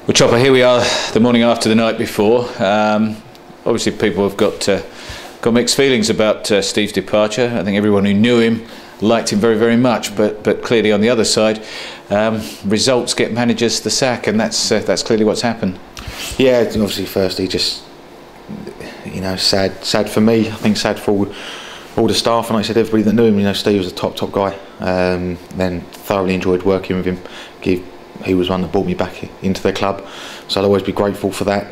Well, Chopper, here we are the morning after the night before. Obviously people have got mixed feelings about Steve's departure. I think everyone who knew him liked him very, very much, but clearly on the other side, results get managers the sack, and that's clearly what's happened. Yeah, obviously firstly just, you know, sad for me. I think sad for all the staff, and like I said, everybody that knew him. You know, Steve was a top guy. Then thoroughly enjoyed working with him. He was one that brought me back into the club, so I'll always be grateful for that.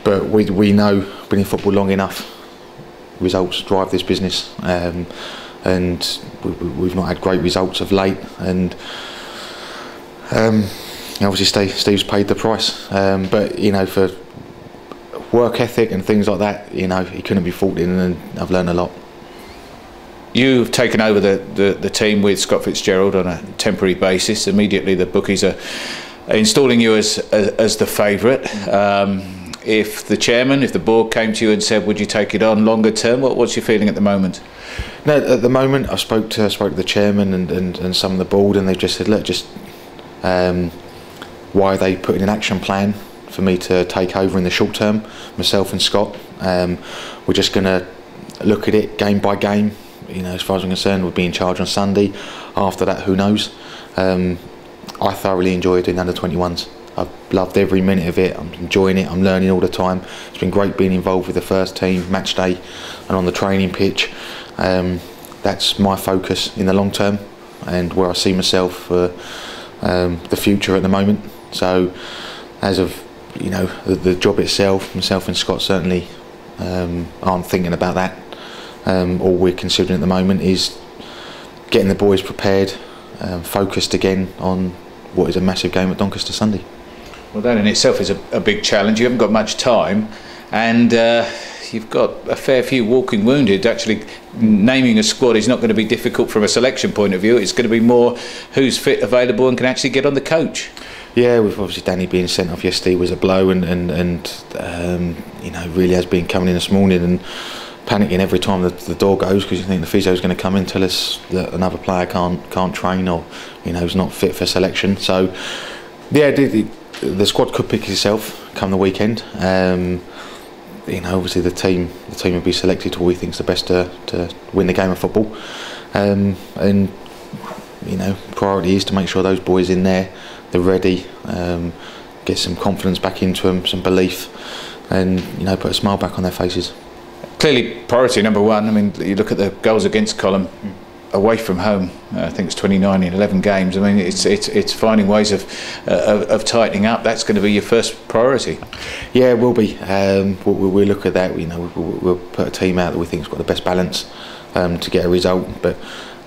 But we know, been in football long enough, results drive this business, and we've not had great results of late, and obviously Steve's paid the price. But you know, for work ethic and things like that, you know, he couldn't be faulted, and I've learned a lot. You've taken over the team with Scott Fitzgerald on a temporary basis. Immediately the bookies are installing you as the favourite. If the board came to you and said, would you take it on longer term, what's your feeling at the moment? No, at the moment I spoke to the chairman and some of the board, and they've just said, look, just why are they putting an action plan for me to take over in the short term, myself and Scott. We're just going to look at it game by game. You know, as far as I'm concerned, we'll be in charge on Sunday. After that, who knows? I thoroughly enjoyed doing under-21s. I've loved every minute of it. I'm enjoying it. I'm learning all the time. It's been great being involved with the first team, match day, and on the training pitch. That's my focus in the long term, and where I see myself for the future at the moment. So, as of, you know, the job itself, myself and Scott certainly aren't thinking about that. All we're considering at the moment is getting the boys prepared, focused again on what is a massive game at Doncaster Sunday. Well, that in itself is a big challenge. You haven't got much time, and you've got a fair few walking wounded. Actually, naming a squad is not going to be difficult from a selection point of view. It's going to be more who's fit, available, and can actually get on the coach. Yeah, with obviously Danny being sent off yesterday was a blow, and you know, really has been coming in this morning and panicking every time the door goes, because you think the physio is going to come in and tell us that another player can't train, or you know, is not fit for selection. So yeah, the squad could pick itself come the weekend. You know, obviously the team will be selected to what we think is the best to win the game of football, and you know, priority is to make sure those boys in there, they're ready, get some confidence back into them, some belief, and you know, put a smile back on their faces. Clearly, priority number one. I mean, you look at the goals against column away from home. I think it's 29 in 11 games. I mean, it's finding ways of tightening up. That's going to be your first priority. Yeah, it will be. We'll look at that. You know, we'll put a team out that we think has got the best balance to get a result. But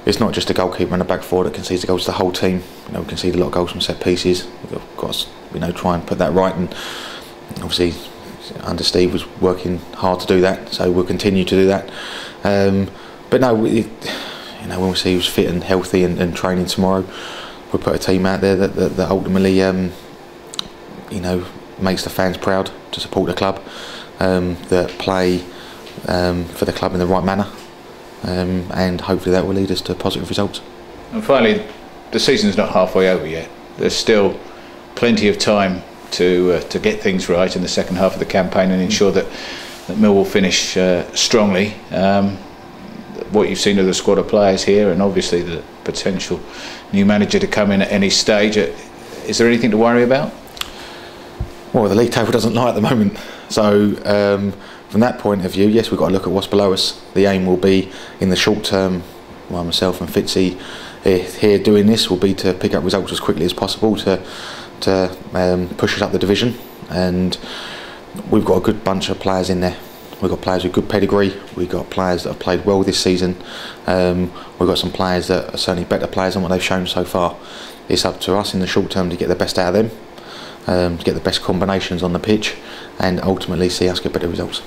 it's not just a goalkeeper and a back four that concedes the goals. The whole team. You know, we concede a lot of goals from set pieces. We've got to, you know, try and put that right. And obviously, under Steve was working hard to do that, so we'll continue to do that. But no, you know, when we see who's fit and healthy and training tomorrow, we'll put a team out there that ultimately, you know, makes the fans proud to support the club, that play for the club in the right manner, and hopefully that will lead us to positive results. And finally, the season's not halfway over yet. There's still plenty of time to get things right in the second half of the campaign and ensure that Millwall finish strongly. What you've seen of the squad of players here, and obviously the potential new manager to come in at any stage, is there anything to worry about? Well, the league table doesn't lie at the moment, so from that point of view, yes, we've got to look at what's below us. The aim will be in the short term, well, myself and Fitzy here doing this, will be to pick up results as quickly as possible to push us up the division, and we've got a good bunch of players in there. We've got players with good pedigree, we've got players that have played well this season, we've got some players that are certainly better players than what they've shown so far. It's up to us in the short term to get the best out of them, to get the best combinations on the pitch, and ultimately see us get better results.